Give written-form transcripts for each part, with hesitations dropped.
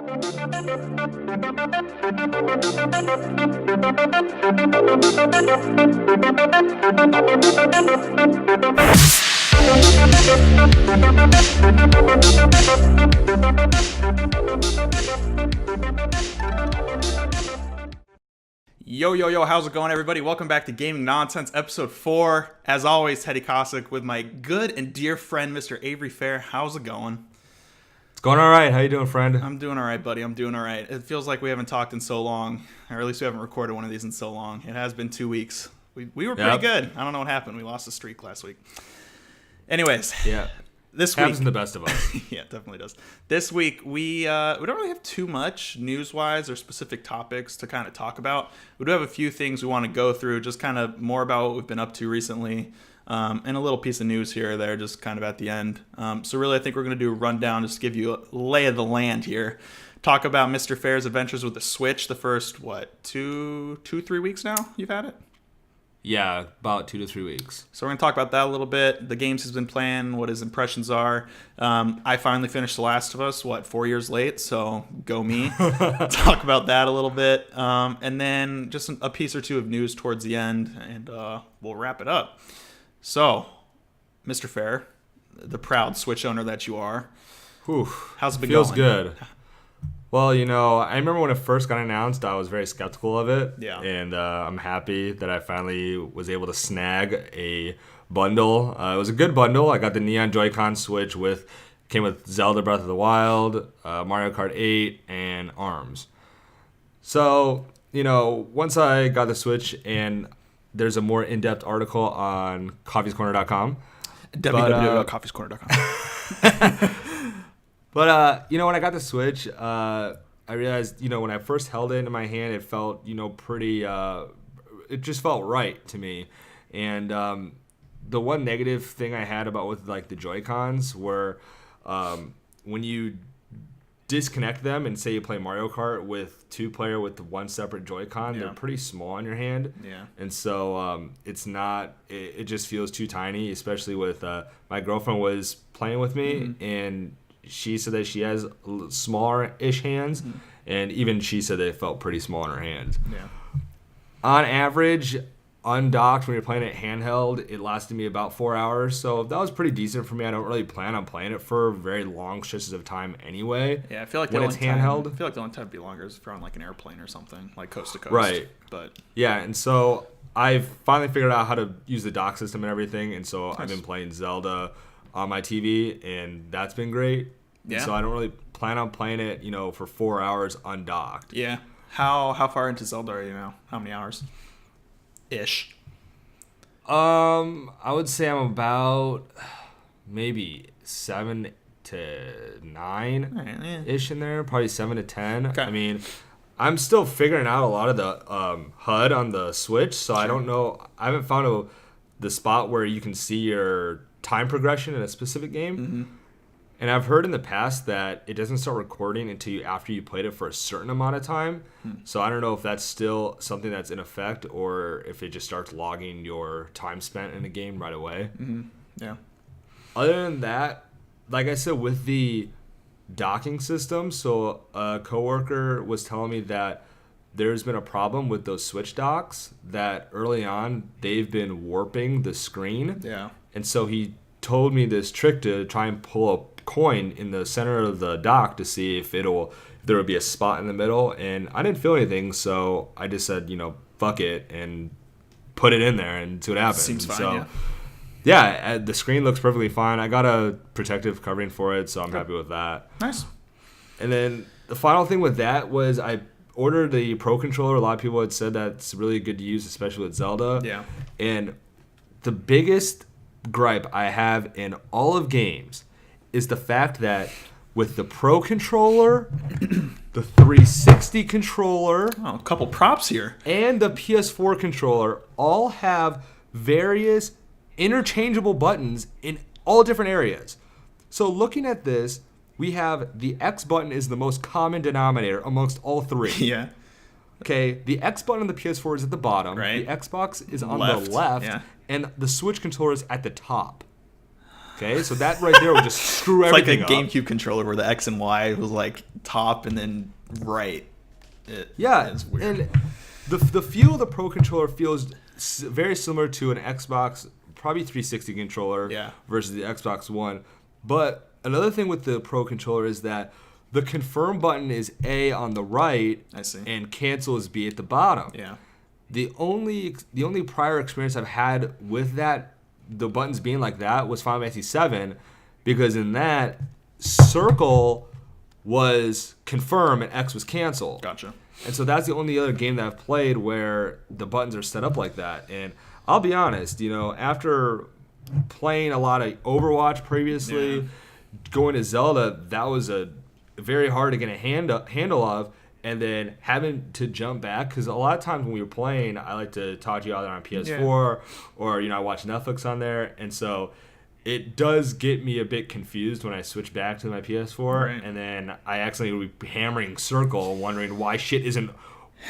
Yo, how's it going, everybody? Welcome back to Gaming Nonsense, episode 4. As always, Teddy Cossack with my good and dear friend, Mr. Avery Fair. How's it going? It's going all right. How you doing, friend? I'm doing all right, buddy. I'm doing all right. It feels like we haven't talked in so long, or at least we haven't recorded one of these in so long. It has been 2 weeks. We were pretty good. I don't know what happened. We lost the streak last week. Anyways. Yeah. This happens week, in the best of us. Yeah, it definitely does. This week, we don't really have too much news-wise or specific topics to kind of talk about. We do have a few things we want to go through, just kind of more about what we've been up to recently, and a little piece of news here or there, just kind of at the end. So really, I think we're going to do a rundown, just to give you a lay of the land here. Talk about Mr. Fair's adventures with the Switch, the first, 3 weeks now you've had it? Yeah, about 2 to 3 weeks. So we're going to talk about that a little bit, the games he's been playing, what his impressions are. I finally finished The Last of Us, 4 years late, so go me. Talk about that a little bit. And then just a piece or two of news towards the end, and we'll wrap it up. So, Mr. Fair, the proud Switch owner that you are, how's it been going? Feels good. Well, I remember when it first got announced, I was very skeptical of it. Yeah. And I'm happy that I finally was able to snag a bundle. It was a good bundle. I got the Neon Joy-Con Switch came with Zelda Breath of the Wild, Mario Kart 8, and ARMS. So, once I got the Switch, and there's a more in-depth article on coffeescorner.com. www.coffeescorner.com. But, when I got the Switch, I realized, when I first held it in my hand, it felt, pretty, it just felt right to me. And the one negative thing I had about with, the Joy-Cons were when you disconnect them and say you play Mario Kart with two-player with the one separate Joy-Con, they're pretty small in your hand. Yeah. And so it's not, it just feels too tiny, especially with, my girlfriend was playing with me, and she said that she has smaller-ish hands, and even she said that it felt pretty small in her hands. Yeah. On average, undocked, when you're playing it handheld, it lasted me about 4 hours, so that was pretty decent for me. I don't really plan on playing it for very long stretches of time anyway. Yeah, I feel like when it's handheld. I feel like the only time it'd be longer is if you're on an airplane or something, like coast to coast. Right. But yeah, and so I've finally figured out how to use the dock system and everything, and so I've been playing Zelda on my TV, and that's been great. Yeah. So I don't really plan on playing it, for 4 hours undocked. Yeah. How far into Zelda are you now? How many hours? Ish. I would say I'm about maybe 7 to 9 ish in there, probably 7 to 10. Okay. I mean, I'm still figuring out a lot of the HUD on the Switch, so I don't know. I haven't found the spot where you can see your time progression in a specific game. Mm-hmm. And I've heard in the past that it doesn't start recording until after you played it for a certain amount of time. So I don't know if that's still something that's in effect or if it just starts logging your time spent in a game right away. Mm-hmm. Yeah. Other than that, like I said, with the docking system, so a coworker was telling me that there's been a problem with those Switch docks that early on they've been warping the screen. Yeah. And so he told me this trick to try and pull a coin in the center of the dock to see if there would be a spot in the middle, and I didn't feel anything, so I just said, fuck it and put it in there and see what happens. Seems fine. So, yeah, the screen looks perfectly fine. I got a protective covering for it, so I'm happy with that. Nice. And then the final thing with that was I ordered the Pro Controller. A lot of people had said that's really good to use, especially with Zelda. Yeah. And the biggest gripe I have in all of games is the fact that with the Pro Controller, the 360 controller, a couple props here, and the PS4 controller all have various interchangeable buttons in all different areas. So looking at this, we have the X button is the most common denominator amongst all three. Yeah. Okay, the X button on the PS4 is at the bottom. Right. The Xbox is on the left. Yeah. And the Switch controller is at the top. Okay, so that right there would just screw It's like a everything up. GameCube controller where the X and Y was like top and then right. It's weird. And the feel of the Pro Controller feels very similar to an Xbox, probably 360 controller versus the Xbox One. But another thing with the Pro Controller is that the confirm button is A on the right, I see. and cancel is B at the bottom. Yeah. The only prior experience I've had with that, the buttons being like that, was Final Fantasy VII, because in that, circle was confirm and X was cancel. Gotcha. And so that's the only other game that I've played where the buttons are set up like that. And I'll be honest, after playing a lot of Overwatch previously, going to Zelda, that was a very hard to get a handle of. And then having to jump back, because a lot of times when we were playing, I like to talk to you either on PS4 or I watch Netflix on there. And so it does get me a bit confused when I switch back to my PS4, and then I accidentally would be hammering circle, wondering why shit isn't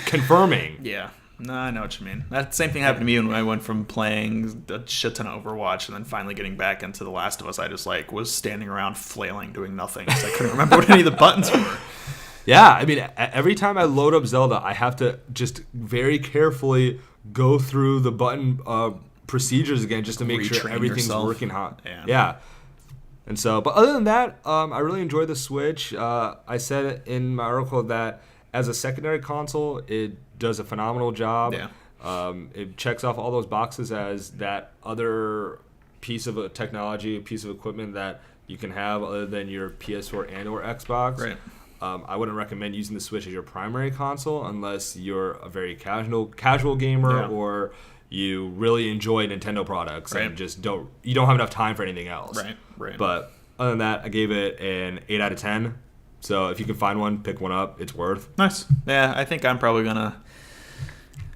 confirming. Yeah. No, I know what you mean. That same thing happened to me when I went from playing a shit ton of Overwatch and then finally getting back into The Last of Us. I just was standing around flailing, doing nothing, because I couldn't remember what any of the buttons were. Yeah, I mean, every time I load up Zelda, I have to just very carefully go through the button procedures again just to make sure everything's working hot. Yeah. And so, but other than that, I really enjoyed the Switch. I said in my article that as a secondary console, it does a phenomenal job. Yeah. It checks off all those boxes as that other piece of technology, a piece of equipment that you can have other than your PS4 and or Xbox. Right. I wouldn't recommend using the Switch as your primary console unless you're a very casual gamer or you really enjoy Nintendo products and just don't have enough time for anything else. Right. But other than that, I gave it an 8 out of 10. So if you can find one, pick one up. It's worth. Nice. Yeah, I think I'm probably gonna.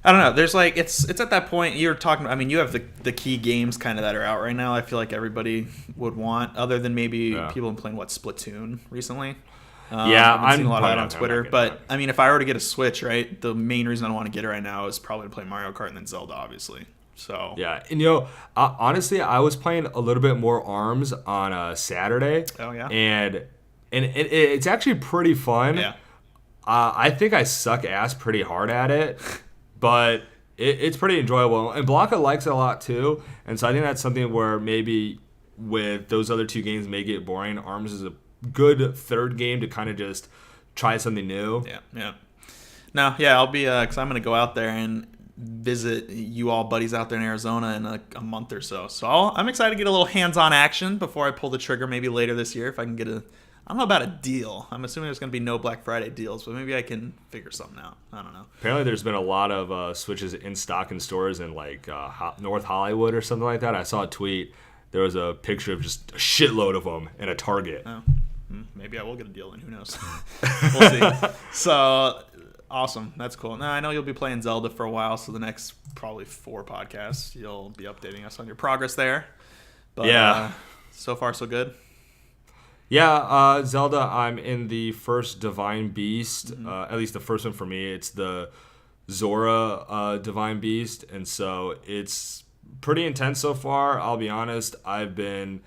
I don't know. There's it's at that point you're talking. I mean, you have the key games kind of that are out right now. I feel like everybody would want, other than maybe people playing Splatoon recently. I've seen a lot of that on Twitter. But I mean, if I were to get a Switch, right, the main reason I want to get it right now is probably to play Mario Kart and then Zelda, obviously. So yeah, and honestly, I was playing a little bit more ARMS on a Saturday. Oh yeah, and it's actually pretty fun. Yeah, I think I suck ass pretty hard at it, but it's pretty enjoyable. And Blanca likes it a lot too, and so I think that's something where maybe with those other two games may get boring. ARMS is a good third game to kind of just try something new. Yeah. No, I'll be because I'm gonna go out there and visit you all buddies out there in Arizona in a month or so. So I'm excited to get a little hands-on action before I pull the trigger. Maybe later this year if I can get I don't know about a deal. I'm assuming there's gonna be no Black Friday deals, but maybe I can figure something out. I don't know. Apparently, there's been a lot of Switches in stock in stores in North Hollywood or something like that. I saw a tweet. There was a picture of just a shitload of them in a Target. Oh. Maybe I will get a deal, and who knows? We'll see. So, awesome. That's cool. Now, I know you'll be playing Zelda for a while, so the next probably 4 podcasts, you'll be updating us on your progress there. But, so far, so good. Yeah, Zelda, I'm in the first Divine Beast, at least the first one for me. It's the Zora Divine Beast, and so it's pretty intense so far. I'll be honest, I've been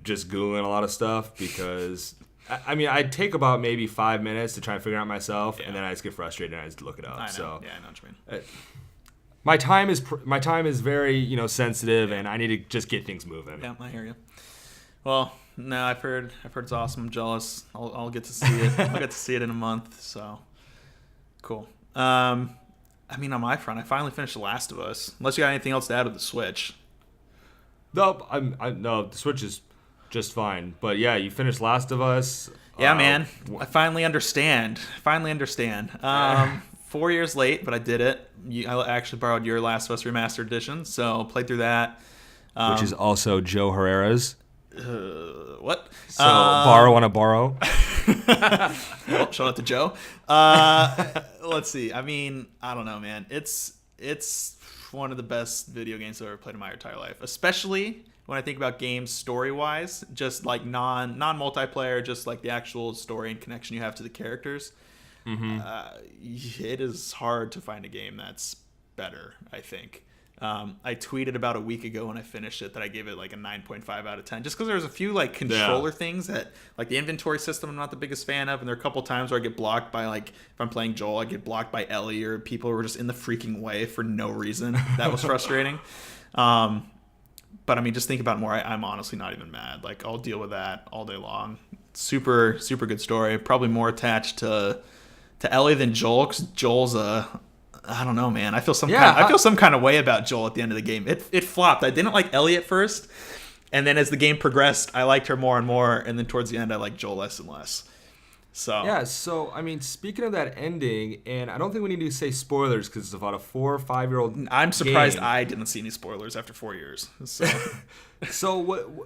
just Googling a lot of stuff because, I mean, I take about maybe 5 minutes to try and figure out myself, and then I just get frustrated and I just look it up. I know. So, yeah, I know what you mean. My time is very sensitive, and I need to just get things moving. Yeah, I hear you. Well, no, I've heard it's awesome. I'm jealous. I'll get to see it. I'll get to see it in a month. So cool. I mean, on my front, I finally finished The Last of Us. Unless you got anything else to add with the Switch. Nope. No, the Switch is just fine. But yeah, you finished Last of Us. Yeah, man. I finally understand. 4 years late, but I did it. I actually borrowed your Last of Us Remastered Edition, so played through that. Which is also Joe Herrera's. What? So borrow on a borrow. Well, shout out to Joe. Let's see. I mean, I don't know, man. It's one of the best video games I've ever played in my entire life, especially when I think about games story-wise, just like non-multiplayer, just like the actual story and connection you have to the characters. Mm-hmm. It is hard to find a game that's better, I think. I tweeted about a week ago when I finished it that I gave it like a 9.5 out of 10, just because there was a few like controller things that, like the inventory system, I'm not the biggest fan of, and there are a couple times where I get blocked by, like, if I'm playing Joel, I get blocked by Ellie or people who are just in the freaking way for no reason. That was frustrating. But I mean, just think about it more. I'm honestly not even mad. Like, I'll deal with that all day long. Super, super good story. Probably more attached to Ellie than Joel, because Joel's I don't know, man. I feel some kind of way about Joel at the end of the game. It flopped. I didn't like Ellie at first, and then as the game progressed, I liked her more and more, and then towards the end, I liked Joel less and less. So yeah. So I mean, speaking of that ending, and I don't think we need to say spoilers because it's about a 4 or 5 year old. I'm surprised I didn't see any spoilers after 4 years. So, so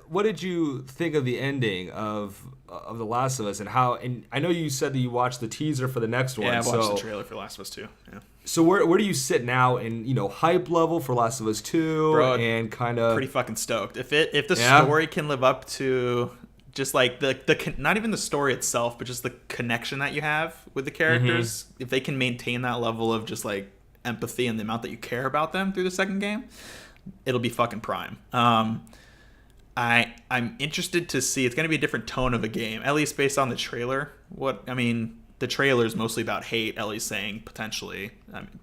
what did you think of the ending of The Last of Us, and how? And I know you said that you watched the teaser for the next one. Yeah, I watched the trailer for Last of Us 2. Yeah. So where do you sit now in, hype level for Last of Us 2? Bro, and kind of pretty fucking stoked. If the story can live up to just like the not even the story itself, but just the connection that you have with the characters, if they can maintain that level of just like empathy and the amount that you care about them through the second game, it'll be fucking prime. I'm interested to see. It's going to be a different tone of a game, at least based on the trailer. The trailer is mostly about hate. Ellie's saying potentially.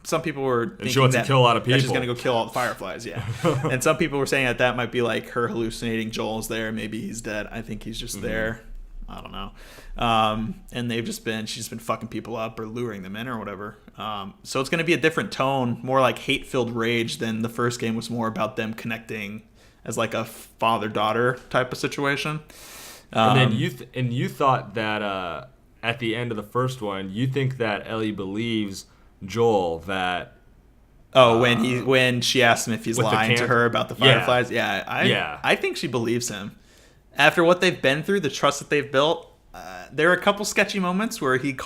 Some people were thinking she wants to kill a lot of people. She's going to go kill all the fireflies. Yeah, and some people were saying that might be like her hallucinating. Joel's there. Maybe he's dead. I think he's just there. I don't know. And she's been fucking people up or luring them in or whatever. So it's going to be a different tone, more like hate-filled rage than the first game was more about them connecting as like a father-daughter type of situation. And then you thought that at the end of the first one, you think that Ellie believes Joel that. Oh, when she asked him if he's lying to her about the fireflies, I think she believes him. After what they've been through, the trust that they've built, there are a couple sketchy moments where he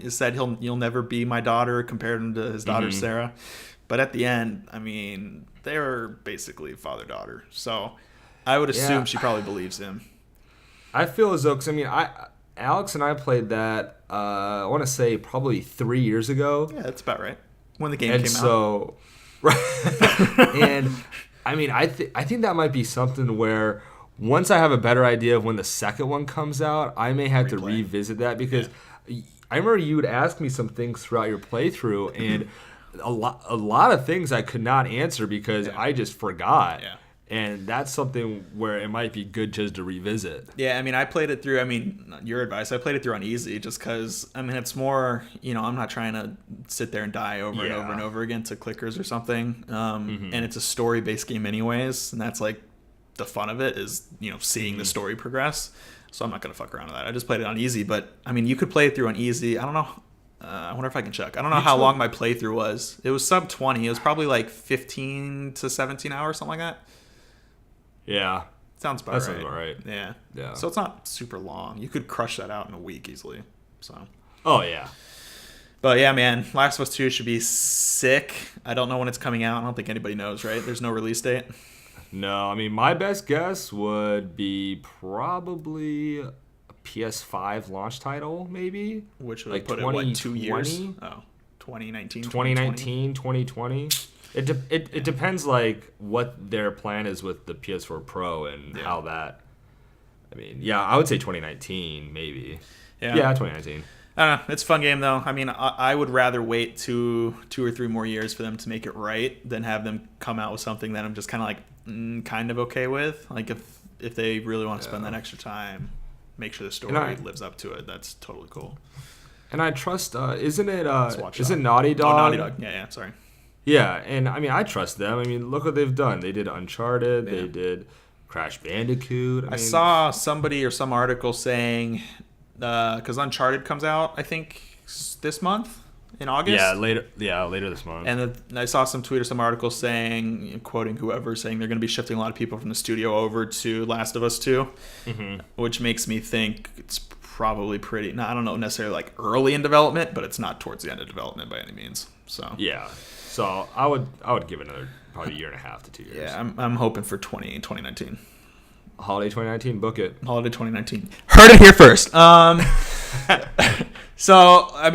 said you'll never be my daughter, compared him to his daughter Sarah. But at the end, I mean, they're basically father-daughter. So I would assume she probably believes him. I feel as though, because I mean, Alex and I played that, I want to say probably 3 years ago. Yeah, that's about right. When the game came out. Right. And I mean, I think that might be something where once I have a better idea of when the second one comes out, I may have to revisit that, because I remember you would ask me some things throughout your playthrough, and a lot of things I could not answer because I just forgot. Yeah. And that's something where it might be good just to revisit. Yeah, I mean, I played it through, your advice, I played it through on easy just because, it's more, I'm not trying to sit there and die over and over and over again to clickers or something. And it's a story-based game anyways, and that's like the fun of it is, seeing the story progress. So I'm not going to fuck around with that. I just played it on easy, but, you could play it through on easy. I don't know. I wonder if I can check. I don't know how long my playthrough was. It was sub 20. It was probably like 15 to 17 hours, something like that. Yeah. Sounds about right. Sounds about right. Yeah. Yeah. So it's not super long. You could crush that out in a week easily. So. Oh, yeah. But yeah, man, Last of Us 2 should be sick. I don't know when it's coming out. I don't think anybody knows, right? There's no release date. No, my best guess would be probably a PS5 launch title, maybe. Which would like put it, 2 years? Oh, 2019, 2020. It depends, like, what their plan is with the PS4 Pro and how that. I would say 2019, maybe. Yeah, 2019. I don't know. It's a fun game, though. I would rather wait two or three more years for them to make it right than have them come out with something that I'm just kind of like, kind of okay with. Like, if they really want to spend that extra time, make sure the story lives up to it. That's totally cool. And I trust. Isn't it? Is it Naughty Dog? Oh, Naughty Dog. Yeah. Sorry. Yeah, and I trust them. Look what they've done. They did Uncharted. Yeah. They did Crash Bandicoot. I saw somebody or some article saying, because Uncharted comes out, I think, this month in August. Later this month. And I saw some tweet or some article saying, quoting whoever, saying they're going to be shifting a lot of people from the studio over to Last of Us 2, which makes me think it's probably pretty. I don't know necessarily like early in development, but it's not towards the end of development by any means. So yeah. So I would give it another probably 1.5 to 2 years. Yeah, I'm hoping for 2019. Holiday 2019, book it. Holiday 2019. Heard it here first. So, I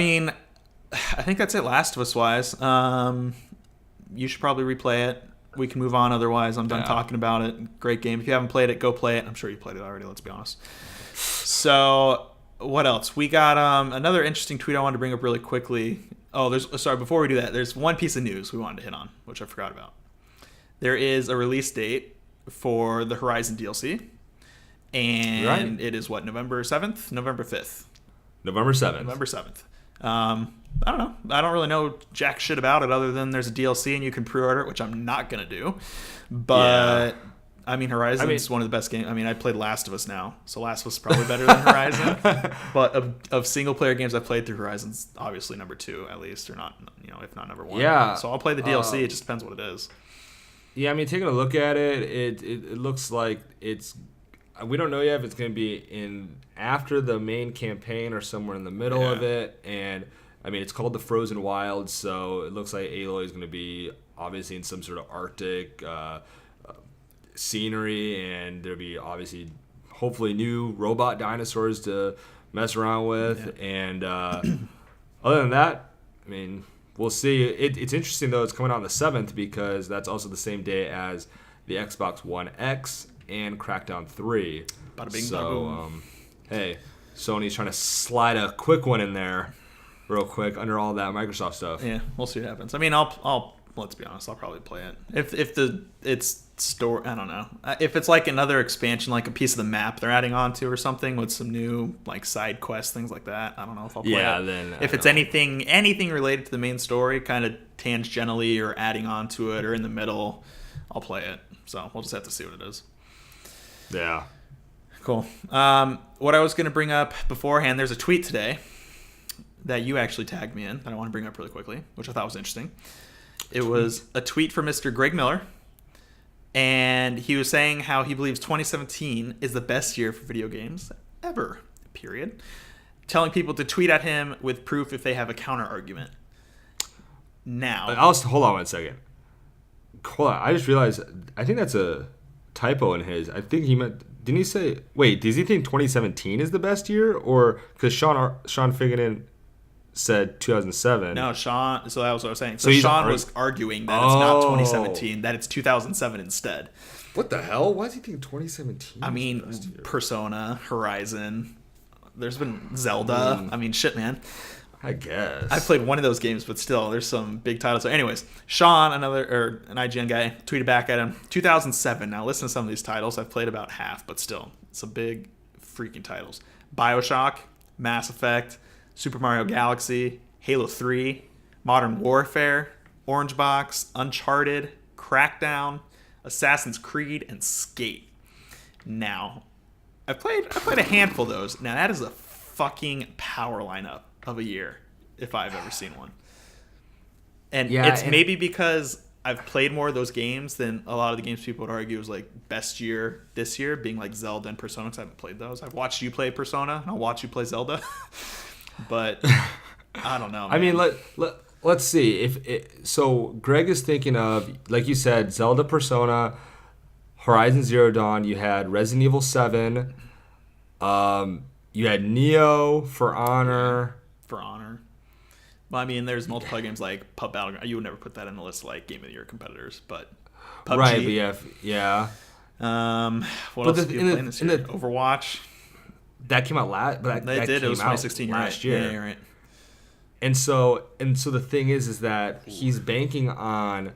think that's it Last of Us wise. You should probably replay it. we can move on. Otherwise, I'm done Yeah. talking about it. Great game. If you haven't played it, go play it. I'm sure you played it already. Let's be honest. So, what else? We got another interesting tweet I wanted to bring up really quickly. Oh, before we do that, there's one piece of news we wanted to hit on, which I forgot about. There is a release date for the Horizon DLC, and it is November 7th, November 5th, November 7th. November 7th. I don't know. I don't really know jack shit about it other than there's a DLC and you can pre-order it, which I'm not gonna do. But I mean, Horizon is one of the best games. I mean, I played Last of Us now, so Last of Us is probably better than Horizon. But of single player games I've played through, Horizon's obviously number 2 at least, or not, if not number 1. Yeah. So I'll play the DLC. It just depends what it is. Yeah, I mean, taking a look at it, it looks like it's. We don't know yet if it's going to be in after the main campaign or somewhere in the middle of it. And I mean, it's called the Frozen Wilds, so it looks like Aloy is going to be obviously in some sort of Arctic scenery, and there'll be obviously hopefully new robot dinosaurs to mess around with. Yeah. And other than that, I mean, we'll see. It's interesting though. It's coming out on the 7th because that's also the same day as the Xbox One X and Crackdown 3. Bada bing, so, bada boom. Hey, Sony's trying to slide a quick one in there, real quick, under all that Microsoft stuff. Yeah, we'll see what happens. I mean, I'll let's be honest, I'll probably play it if it's store. I don't know if it's like another expansion, like a piece of the map they're adding on to or something with some new like side quests, things like that. I don't know if I'll play it. Then if it's anything related to the main story, kind of tangentially or adding on to it or in the middle, I'll play it. So we'll just have to see what it is. Yeah. Cool. What I was going to bring up beforehand, there's a tweet today that you actually tagged me in that I want to bring up really quickly, which I thought was interesting. It was a tweet from Mr. Greg Miller, and he was saying how he believes 2017 is the best year for video games ever, period. Telling people to tweet at him with proof if they have a counter argument. Now. Hold on 1 second. Hold on. I just realized, I think that's a typo in his. I think he meant, didn't he say, wait, does he think 2017 is the best year? Or, because Sean Figenin said 2007. No, Sean, so that was what I was saying. So he's Sean was arguing that it's not 2017, that it's 2007 instead. What the hell? Why does he think 2017 I mean, is the best year? Persona, Horizon, there's been Zelda. I mean, shit, man. I guess. I played one of those games, but still, there's some big titles. So anyways, Sean, an IGN guy, tweeted back at him, 2007. Now listen to some of these titles. I've played about half, but still, some big freaking titles. BioShock, Mass Effect, Super Mario Galaxy, Halo 3, Modern Warfare, Orange Box, Uncharted, Crackdown, Assassin's Creed, and Skate. Now, I played a handful of those. Now, that is a fucking power lineup of a year, if I've ever seen one. And maybe because I've played more of those games than a lot of the games people would argue was like best year this year, being like Zelda and Persona, because I haven't played those. I've watched you play Persona, and I'll watch you play Zelda. But I don't know, man. I mean, let's see. So Greg is thinking of, like you said, Zelda, Persona, Horizon Zero Dawn. You had Resident Evil 7. You had Neo, For Honor. For Honor. Well, I mean, there's multiplayer games like Pub Battleground. You would never put that in the list like Game of the Year competitors, but PUBG. Right, but yeah. What else did you play this year? Overwatch. That came out last, but that did. came It was 2016 last year. Yeah, you're right. And so the thing is that he's banking on.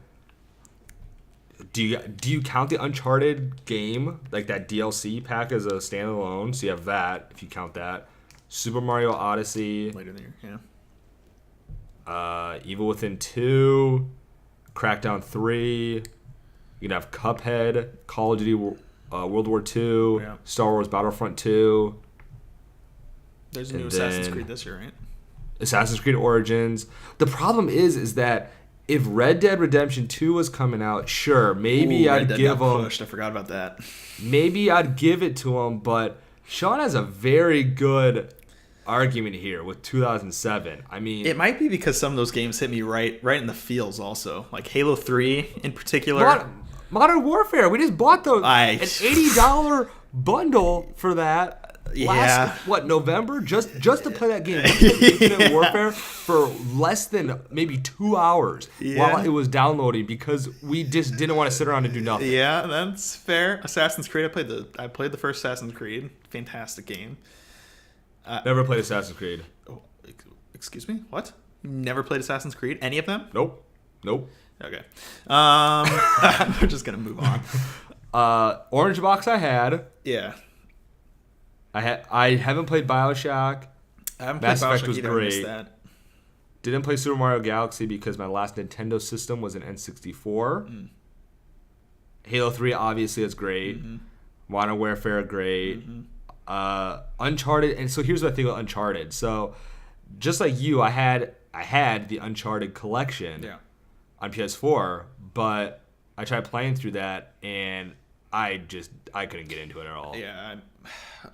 Do you count the Uncharted game, like that DLC pack, as a standalone? So you have that, if you count that. Super Mario Odyssey. Later in the year, yeah. Evil Within 2, Crackdown 3. You can have Cuphead, Call of Duty World War 2, yeah. Star Wars Battlefront 2. There's a new Assassin's Creed this year, right? Assassin's Creed Origins. The problem is that if Red Dead Redemption 2 was coming out, sure, maybe I'd give him. Pushed. I forgot about that. Maybe I'd give it to him, but Sean has a very good argument here with 2007. I mean, it might be because some of those games hit me right in the feels. Also, like Halo 3 in particular. Modern Warfare. We just bought an $80 bundle for that. November? Just to play that game. Infinite Warfare for less than maybe 2 hours while it was downloading because we just didn't want to sit around and do nothing. Yeah, that's fair. Assassin's Creed. I played the first Assassin's Creed. Fantastic game. Never played Assassin's Creed. Oh, excuse me. What? You never played Assassin's Creed? Any of them? Nope. Okay. We're just gonna move on. Orange Box I had. Yeah. I haven't played BioShock. I haven't Mass played Effect BioShock was either. I missed great. that. Didn't play Super Mario Galaxy because my last Nintendo system was an N64. Halo 3 obviously is great. Modern Warfare great. Uncharted, and so here's what I think about Uncharted. So just like you, I had the Uncharted collection on PS4, but I tried playing through that and I couldn't get into it at all. Yeah,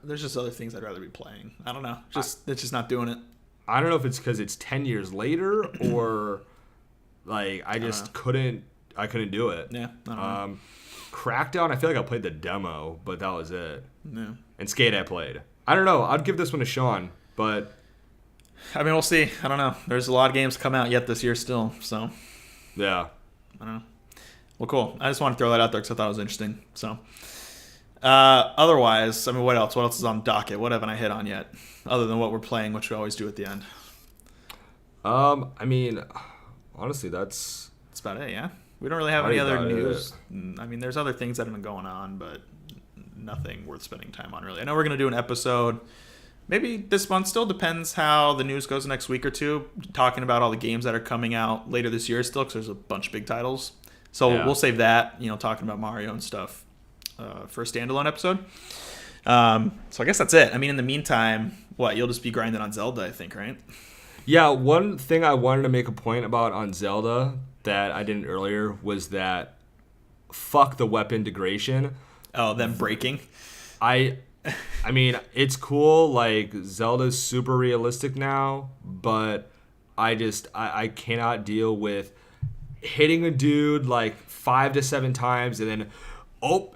there's just other things I'd rather be playing. I don't know. It's just not doing it. I don't know if it's because it's 10 years later or like I couldn't do it. Yeah. I don't know. Crackdown, I feel like I played the demo, but that was it. No. And Skate I played. I don't know. I'd give this one to Sean, but I mean, we'll see. I don't know. There's a lot of games come out yet this year still, so yeah. I don't know. Well, cool. I just want to throw that out there because I thought it was interesting. So, otherwise, I mean, what else? What else is on docket? What haven't I hit on yet? Other than what we're playing, which we always do at the end. I mean, honestly, that's about it. Yeah, we don't really have any other news. I mean, there's other things that have been going on, but nothing worth spending time on really. I know we're gonna do an episode. Maybe this month. Still depends how the news goes next week or two. Talking about all the games that are coming out later this year still, because there's a bunch of big titles. So we'll save that, talking about Mario and stuff for a standalone episode. So I guess that's it. I mean, in the meantime, you'll just be grinding on Zelda, I think, right? Yeah, one thing I wanted to make a point about on Zelda that I didn't earlier was that fuck the weapon degradation. Oh, them breaking? I mean, it's cool, like, Zelda's super realistic now, but I cannot deal with hitting a dude like 5 to 7 times and then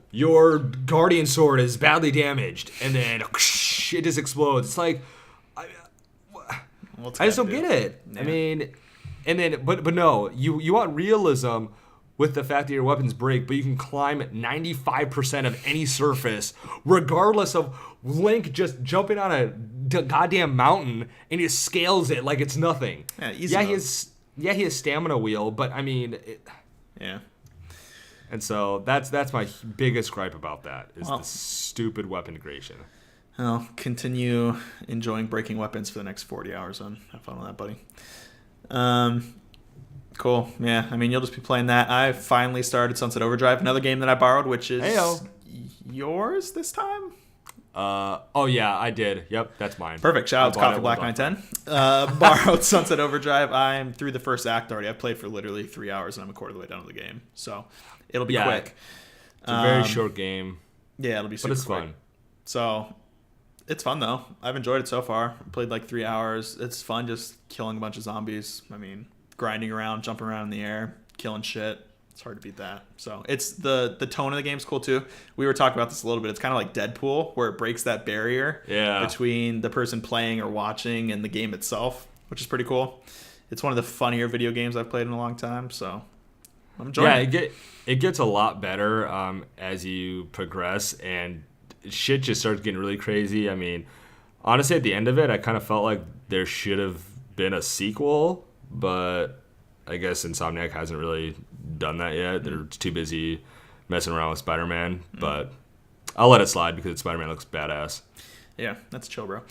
your guardian sword is badly damaged and then it just explodes. It's like I just don't get it. Yeah. I mean, and then but no, you want realism with the fact that your weapons break, but you can climb 95% of any surface regardless of Link just jumping on a goddamn mountain and he scales it like it's nothing. Yeah, easy. He has stamina wheel, but I mean, yeah. And so that's my biggest gripe about that is the stupid weapon degradation. I'll continue enjoying breaking weapons for the next 40 hours. On have fun with that, buddy. Cool. Yeah. I mean, you'll just be playing that. I finally started Sunset Overdrive, another game that I borrowed, which is yours this time. Oh yeah, I did. Yep, that's mine. Perfect. Shout out to Coffee Black 910. Borrowed Sunset Overdrive. I'm through the first act already. I played for literally 3 hours and I'm a quarter of the way down to the game, so it'll be quick. It's a very short game. Yeah, it'll be super quick. But it's fun. So it's fun though. I've enjoyed it so far. Played like 3 hours. It's fun just killing a bunch of zombies. I mean, grinding around, jumping around in the air, killing shit. It's hard to beat that. So it's the tone of the game's cool too. We were talking about this a little bit. It's kind of like Deadpool, where it breaks that barrier between the person playing or watching and the game itself, which is pretty cool. It's one of the funnier video games I've played in a long time. So I'm enjoying it. It gets a lot better as you progress, and shit just starts getting really crazy. I mean, honestly, at the end of it, I kind of felt like there should have been a sequel, but I guess Insomniac hasn't really done that yet. They're too busy messing around with Spider-Man, but I'll let it slide because Spider-Man looks badass. Yeah, that's chill, bro.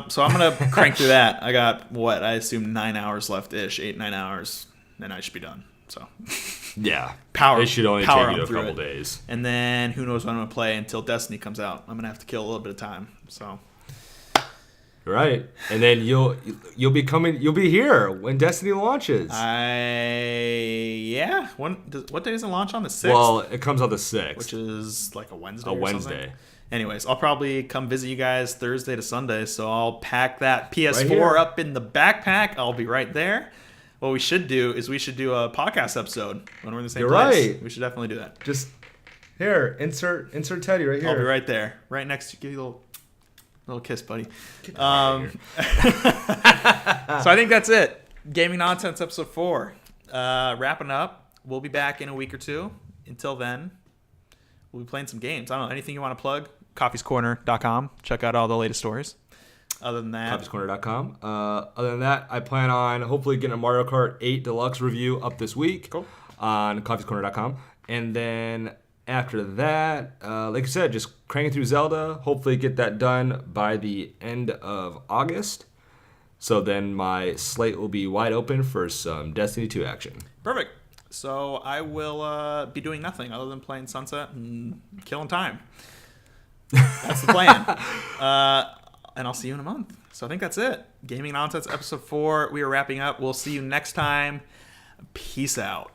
So I'm going to crank through that. I got, I assume 9 hours left-ish, 8-9 hours, and I should be done. So yeah, it should only take you a couple days. And then who knows when I'm going to play until Destiny comes out. I'm going to have to kill a little bit of time, so... Right, and then you'll be here when Destiny launches. What day does it launch on? The 6th? Well, it comes on the 6th, which is like a Wednesday. Something. Anyways, I'll probably come visit you guys Thursday to Sunday, so I'll pack that PS4 up in the backpack. I'll be right there. What we should do is a podcast episode when we're in the same place. Right. We should definitely do that. Just here, insert Teddy right here. I'll be right there, right next to you. Little kiss, buddy. So I think that's it. Gaming Nonsense episode 4. Wrapping up. We'll be back in a week or two. Until then, we'll be playing some games. I don't know. Anything you want to plug? Coffeescorner.com. Check out all the latest stories. Other than that, coffeescorner.com. Other than that, I plan on hopefully getting a Mario Kart 8 Deluxe review up this week on coffeescorner.com. And then after that, like I said, just cranking through Zelda. Hopefully get that done by the end of August. So then my slate will be wide open for some Destiny 2 action. Perfect. So I will be doing nothing other than playing Sunset and killing time. That's the plan. And I'll see you in a month. So I think that's it. Gaming Nonsense episode 4. We are wrapping up. We'll see you next time. Peace out.